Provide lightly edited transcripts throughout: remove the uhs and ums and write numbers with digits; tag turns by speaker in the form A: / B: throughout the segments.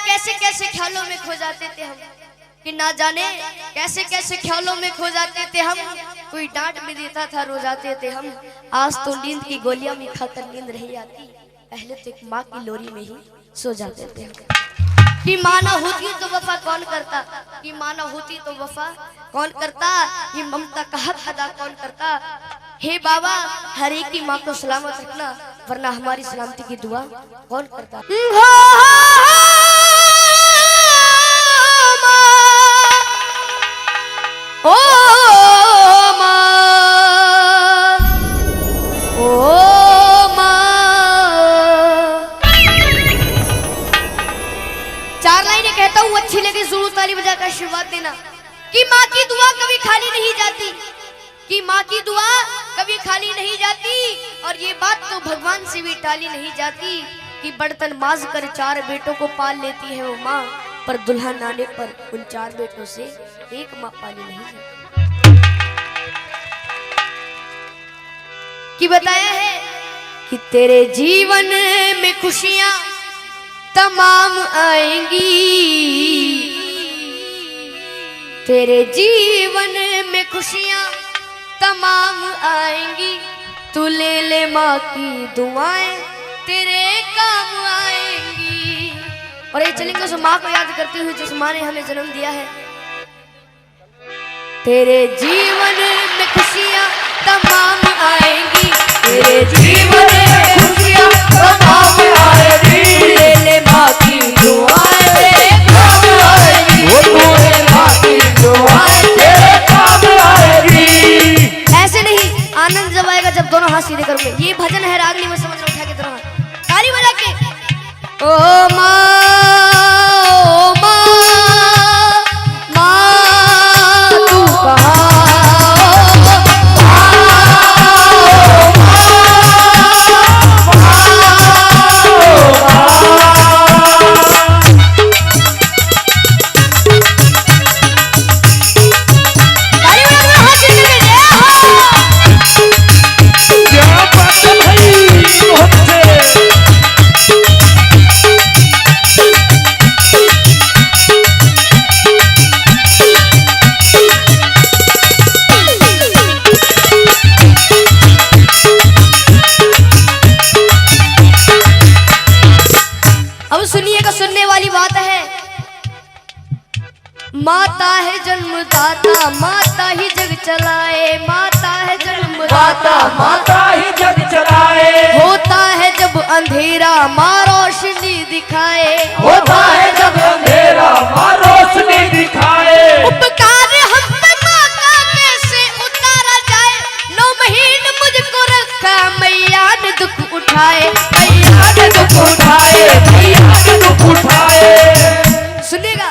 A: कैसे कैसे ख्यालों में खो जाते थे हम, कि ना जाने कैसे कैसे ख्यालों में खो जाते थे हम। कोई डांट भी देता था रो जाते थे हम। आज तो नींद की गोलियां भी खाकर नींद नहीं आती, पहले तो एक माँ की लोरी में ही सो जाते थे हम। कि माँ ना होती तो वफा कौन करता, कि माँ ना होती तो वफा कौन करता, कि ममता का हक अदा कौन करता। हे बाबा हर एक की माँ को सलामत रखना, वरना हमारी सलामती की दुआ कौन करता। ओ माँ, ओ माँ। चार लाइनें कहता हूँ, अच्छी लगे जरूर ताली बजाकर आशीर्वाद देना। कि माँ की दुआ कभी खाली नहीं जाती, कि माँ की दुआ कभी खाली नहीं जाती। और ये बात तो भगवान से भी टाली नहीं जाती, कि बर्तन माज कर 4 बेटों को पाल लेती है वो माँ, पर दुल्हन आने पर उन 4 बेटों से एक माँ पाली नहीं जाती। कि बताया है कि तेरे जीवन में खुशियां तमाम आएंगी, तेरे जीवन में खुशियां तमाम आएंगी। तू ले ले माँ की दुआएं तेरे काम आएंगी। और ये चलेंगे उस माँ को याद करते हुए जिस माँ ने हमें जन्म दिया है। तेरे जीवन में खुशियां तमाम आएंगी, तेरे जीवन में खुशियां तमाम आएंगी। ले ले माँ की दुआएं तेरे काम आएंगी, ले माँ की दुआएं तेरे काम आएंगी। ऐसे नहीं, आनंद जब आएगा जब दोनों हाथ सीधे करोगे। ये भजन है रागनी में, समझ लो, उठा के दोनों हाथ ताली बजा के। ओ माँ, ओ माँ, माँ तू कहाँ। माता है जन्मदाता, माता ही जग चलाए, माता है जन्मदाता,
B: माता ही जग चलाए।
A: होता है जब अंधेरा माँ रोशनी दिखाए,
B: होता है जब अंधेरा माँ रोशनी दिखाए।
A: उपकार हम पे माँ का कैसे उतारा जाए, 9 महीने मुझको रखा मैया ने दुख उठाए, मैया ने दुख उठाए,
B: मैया ने दुख उठाए।
A: सुनिएगा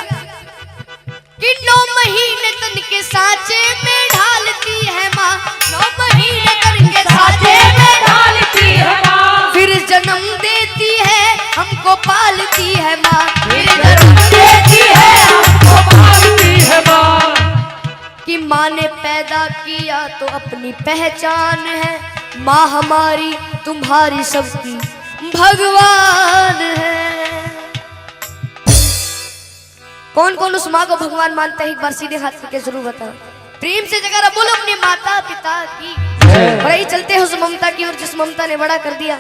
A: कि 9 महीने तन के सांचे में ढालती है माँ, 9 महीने तन के सांचे में
B: ढालती है माँ,
A: फिर जन्म देती है हमको पालती है माँ, फिर जन्म देती है हमको
B: पालती है माँ।
A: कि माँ ने पैदा किया तो अपनी पहचान है, माँ हमारी तुम्हारी सबकी भगवान है। कौन कौन उस माँ को भगवान मानता है, एक बार सीधे हाथ करके जरूर बताओ। प्रेम से जगह बोलो अपने माता पिता की। और यही चलते हैं उस ममता की ओर जिस ममता ने बड़ा कर दिया।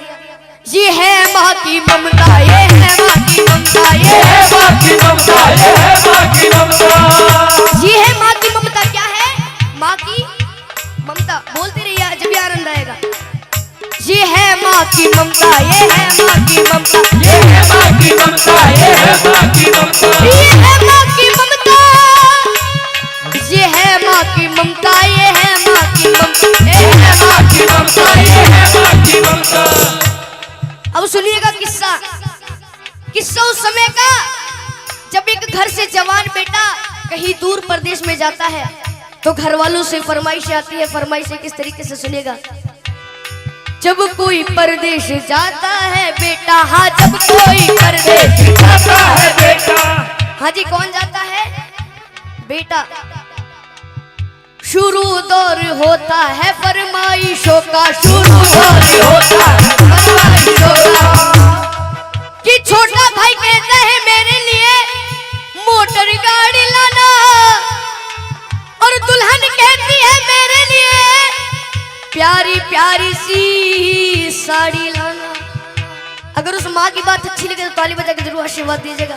A: ये है माँ की ममता, ये है माँ की ममता, ये है माँ की ममता,
B: ये है माँ की ममता,
A: ये है माँ की ममता। क्या है माँ की ममता? बोलते रहिए जब भी आनंद आएगा। ये है माँ की ममता, ये है माँ की ममता,
B: ये है माँ की ममता, ये है माँ की ममता,
A: ये है माँ की ममता, ये है माँ की ममता, ये है माँ की ममता, ये है माँ की ममता,
B: ये है माँ की ममता।
A: अब सुनिएगा किस्सा, किस्सा उस समय का जब एक घर से जवान बेटा कहीं दूर प्रदेश में जाता है तो घर वालों से फरमाइश आती है। फरमाइश किस तरीके से सुनेगा। जब कोई परदेश जाता है बेटा, हाँ जब कोई परदेश
B: जाता है बेटा,
A: हाँ जी कौन जाता है बेटा। शुरू दौर होता है फरमाइशों का, शुरू दौर होता है फरमाइशों का। कि छोटा भाई कहता है मेरे लिए प्यारी सी साड़ी लाना। अगर उस माँ की बात अच्छी लगे तो ताली बजा के जरूर आशीर्वाद दीजिएगा।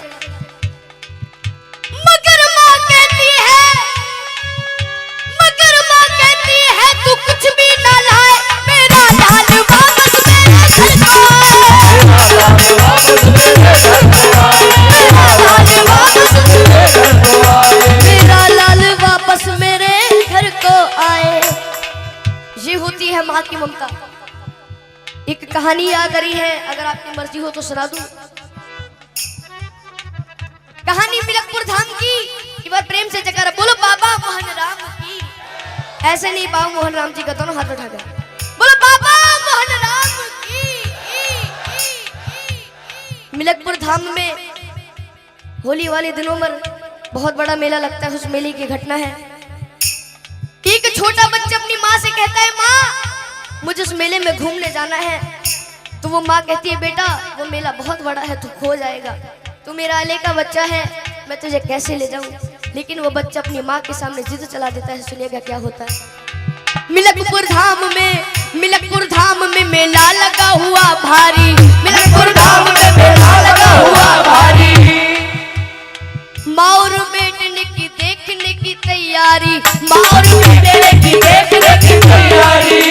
A: मगर माँ कहती है तू कुछ भी ना लाए, मेरा लाल वापस मेरे घर को आए, मेरा लाल वापस मेरे घर को आए। ये होती है माँ की ममता। एक कहानी याद आ रही है, अगर आपकी मर्जी हो तो सुना दूं। कहानी मिलकपुर धाम की। एक बार प्रेम से जयकारा बोलो बाबा मोहन राम की। ऐसे नहीं, बाबा मोहन राम जी का दोनों हाथ उठा कर बोलो बाबा मोहन राम की। मिलकपुर धाम में होली वाले दिनों में बहुत बड़ा मेला लगता है। उस मेले की घटना है, एक छोटा बच्चा अपनी माँ से कहता है माँ मुझे उस मेले में घूमने जाना है। तो वो माँ कहती है बेटा वो मेला बहुत बड़ा है, तू खो जाएगा, तू मेरा अले का बच्चा है, मैं तुझे कैसे ले जाऊं। लेकिन वो बच्चा अपनी माँ के सामने जिद चला देता है। सुनिएगा क्या होता है। मिलकपुर धाम में मेला लगा हुआ भारी, मिलकपुर धाम में मेला लगा हुआ भारी। माँ और बेटने की देखने की तैयारी, माँ और बेटने की देखने की तैयारी।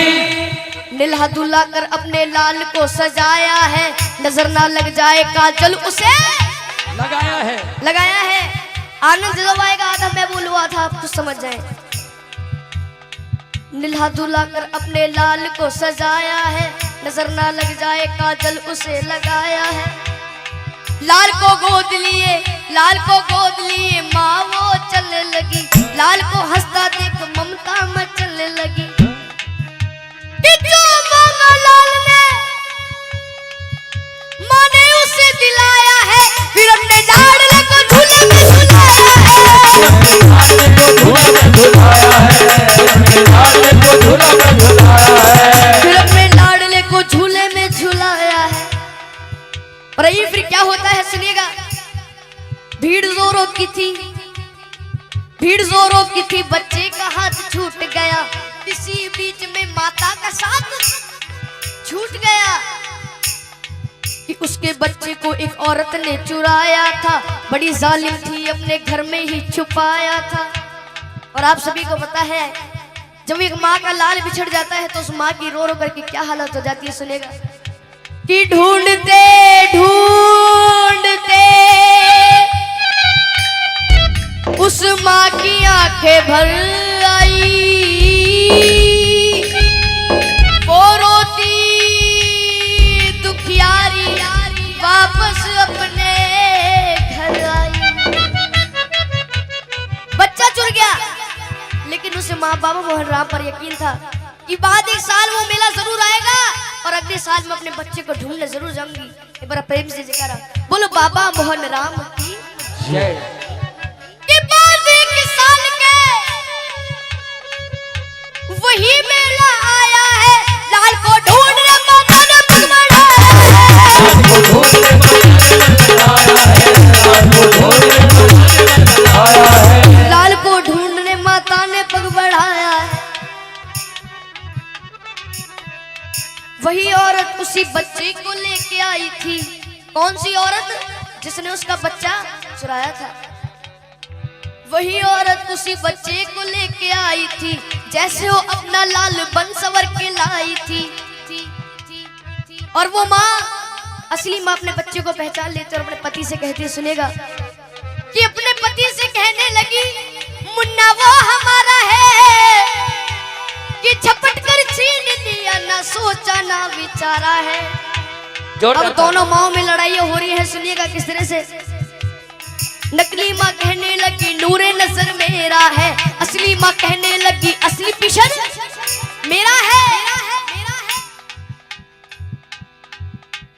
A: नीला दूल्हा कर अपने लाल को सजाया है, नजर ना लग जाए काजल उसे लगाया है। आनंद जब आएगा आधा मैं बोलूआ था, आप तो समझ जाए। नीला दूल्हा कर अपने लाल को सजाया है, नजर ना लग जाए काजल उसे लगाया है। लाल को गोद लिए माँ वो चलने लगी, लाल को हंसता देख ममता मचलने लगी। कि जो मांगा लाल ने माँ ने उसे दिलाया है, फिर अपने लाडले को झूले में झुलाया है। फिर अपने लाडले को झूले में झुलाया है। और ये फिर क्या होता है सुनिएगा। भीड़ जोरों की थी, बच्चे का हाथ छूट गया, इसी बीच में माता का साथ छूट गया। कि उसके बच्चे को एक औरत ने चुराया था, बड़ी जालिम थी, अपने घर में ही छुपाया था। और आप सभी को पता है जब एक माँ का लाल बिछड़ जाता है तो उस माँ की रो रो करके क्या हालत हो जाती है। सुनेगा कि ढूंढते उस माँ की आंखें भर आई, वो रोती दुखियारी वापस अपने घर आई। बच्चा चुर गया, लेकिन उसे माँ बाबा मोहन राम पर यकीन था कि बाद एक साल वो मेला जरूर आएगा और अगले साल मैं अपने बच्चे को ढूंढने जरूर जाऊंगी। एक बार प्रेम से जयकारा बोलो बाबा मोहन राम की जय। बाद एक साल के वही मेला आया है, लाल को ढूंढने माता ने पग बढ़ाया है, लाल को ढूंढने माता ने पग बढ़ाया है। वही औरत उसी बच्चे को लेके आई थी। कौन सी औरत? जिसने उसका बच्चा चुराया था। वही औरत उसी बच्चे को लेके आई थी, जैसे वो अपना लाल बन सवर के लाई थी। और वो माँ, असली माँ अपने बच्चे को पहचान लेती और अपने पति से कहती है। सुनेगा कि अपने पति से कहने लगी मुन्ना वो हमारा है कि झपट कर छीन लिया, ना सोचा ना विचारा है। अब दोनों माओं में लड़ाइयाँ हो रही है। सुनिएगा किस तरह से। नकली माँ कहने लगी नूरे नजर मेरा है, असली माँ कहने लगी असली पिशन मेरा है।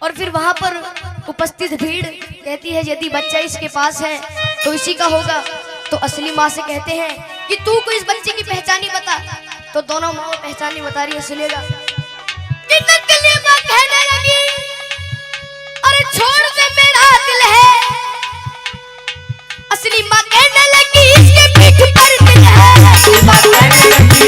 A: और फिर वहां पर उपस्थित भीड़ कहती है यदि बच्चा इसके पास है तो इसी का होगा। तो असली माँ से कहते हैं कि तू को इस बच्चे की पहचानी बता। तो दोनों माँ पहचानी बता रही है। सुनेगा कि नकली माँ कहने लगी अरे छोड़ दे मेरा दिल है, असली माँ कहने लगी इसके पीठ पर दिल है, असली माँ कहने लगी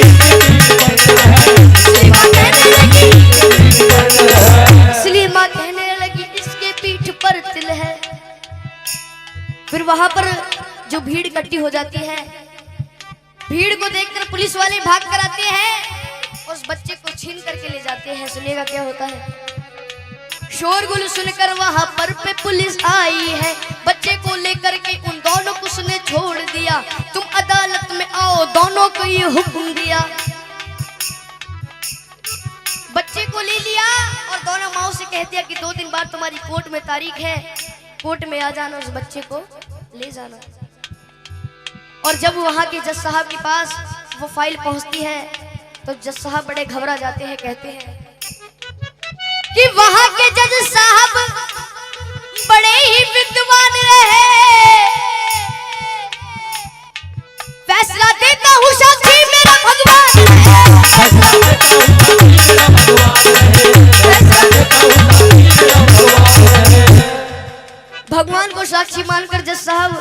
A: फिर वहां पर जो भीड़ इकट्ठी हो जाती है, भीड़ को देखकर पुलिस वाले भाग कर आते हैं, उस बच्चे को छीन करके ले जाते हैं। सुनिएगा क्या होता है। शोरगुल सुनकर वहां पर पे पुलिस आई है, बच्चे को लेकर के उन दोनों को उसने छोड़ दिया। तुम अदालत में आओ, दोनों को ये हुक्म दिया। बच्चे को ले लिया और दोनों माओ से कह दिया कि 2 दिन बाद तुम्हारी कोर्ट में तारीख है, कोर्ट में आ जाना, उस बच्चे को ले जाना। और जब वहां के जज साहब के पास वो फाइल पहुंचती है तो जज साहब बड़े घबरा जाते हैं, कहते हैं कि वहां के जज साहब बड़े ही विद्वान रहे, फैसला देता हूं साक्षी मेरा भगवान भगवान को साक्षी मानकर जज साहब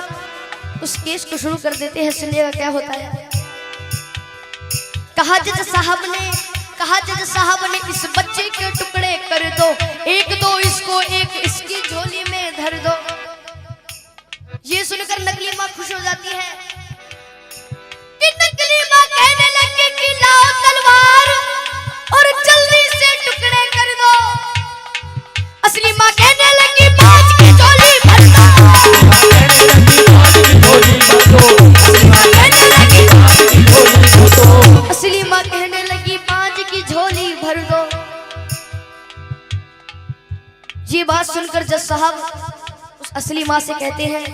A: उस केस को शुरू कर देते हैं। सुनिएगा क्या होता है। कहा जज साहब ने इस बच्चे के टुकड़े कर दो, एक दो इसको, एक इसकी झोली में धर दो। ये सुनकर नकली माँ खुश हो जाती है कि नकली माँ कहने लगी कि लाओ तलवार और जल्दी से टुकड़े कर दो। असली माँ कहने लगी बाज की झोली भर दो। असली माँ कहने लगी बाज की झोली भर दो। ये बात सुनकर जज साहब उस असली माँ से कहते हैं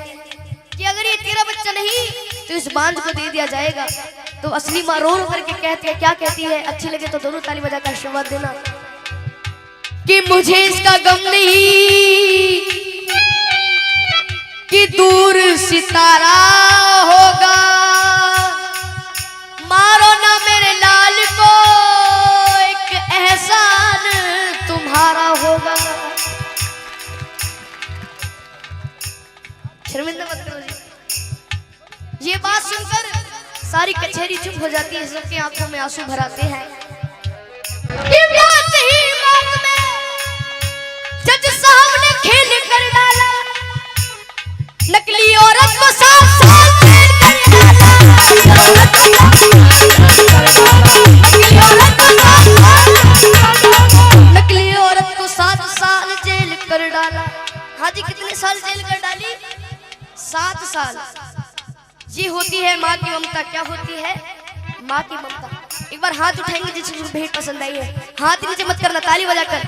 A: कि अगर ये तेरा बच्चा नहीं तो इस बांझ को दे दिया जाएगा। तो असली माँ रो रो करके कहती है, क्या कहती है, अच्छी लगे तो दोनों ताली बजाकर आशीर्वाद देना कि मुझे इसका गम नहीं कि दूर सितारा होगा, मारो ना मेरे लाल को, एक एहसान तुम्हारा होगा। शर्मिंदा मत करो जी। ये बात सुनकर सारी कचहरी चुप हो जाती है, सबकी आंखों में आंसू भर आते हैं। जज साहब ने खेल कर डाला, नकली औरत को 7 साल जेल कर डाला। नकली औरत को 7 साल जेल कर डाला। हाँ जी, कितने साल जेल कर डाली? 7 साल। ये होती है माँ की ममता। क्या होती है? माँ की ममता। एक बार हाथ उठाएंगे जिसको भेंट पसंद आई है, हाथ नीचे मत करना, ताली बजाकर।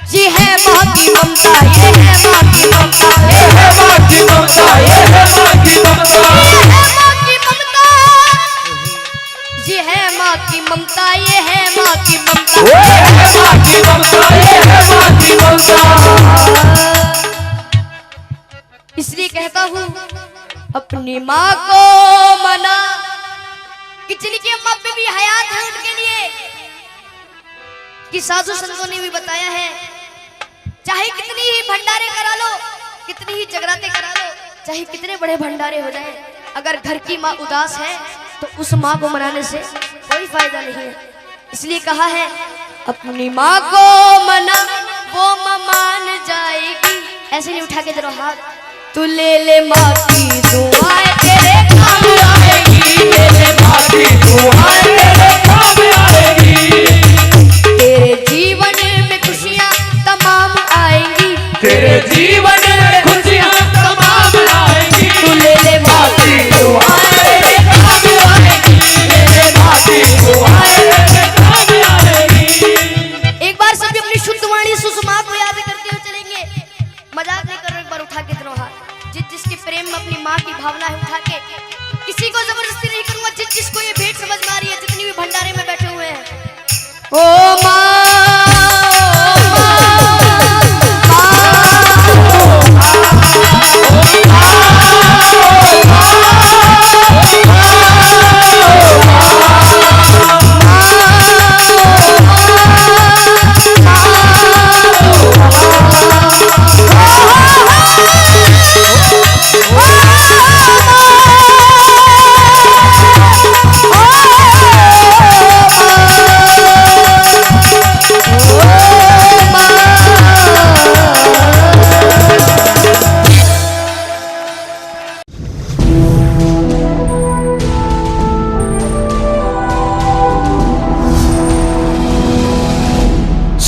A: ये है माँ की ममता, ये है माँ की ममता, ये है माँ की ममता, ये है माँ की ममता, ये है माँ की ममता, ये है माँ की ममता, ये है माँ की ममता, ये है माँ की ममता। इसलिए कहता हूँ अपनी माँ को मना कि जिनकी अम्मा पे भी हयात है उनके लिए, कि साधु संतों ने भी बताया है, चाहे कितनी ही भंडारे करा लो, कितनी ही जगराते करा लो, चाहे कितने बड़े भंडारे हो जाए, अगर घर की माँ उदास है तो उस माँ को मनाने से कोई फायदा नहीं है। इसलिए कहा है अपनी माँ को मना, वो माँ मान जाएगी। ऐसे नहीं उठा के जरा हाथ, तू ले ले माँ की दुआएं तेरे काम आएगी, ले ले माँ की दुआएं तेरे काम आएगी। तेरे जीवन में खुशियाँ तमाम आएंगी,
B: तेरे जीवन में खुशियाँ तमाम आएंगी।
A: तू ले ले माँ की दुआएं तेरे काम आएगी, ले ले माँ की दुआएं तेरे काम आएगी। एक बार सभी अपनी शुद्ध वाणी सुषमा को याद करते हुए चलेंगे। मजाक नहीं कर रहे, एक बार उठा के दोनों हाथ। जिसके प्रेम में अपनी माँ की भावना है उठा के, किसी को जबरदस्ती नहीं करूंगा। जिसको ये भेंट समझ में आ रही है, जितनी भी भंडारे में बैठे हुए हैं, ओ माँ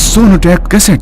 C: सोनोटेक कैसेट।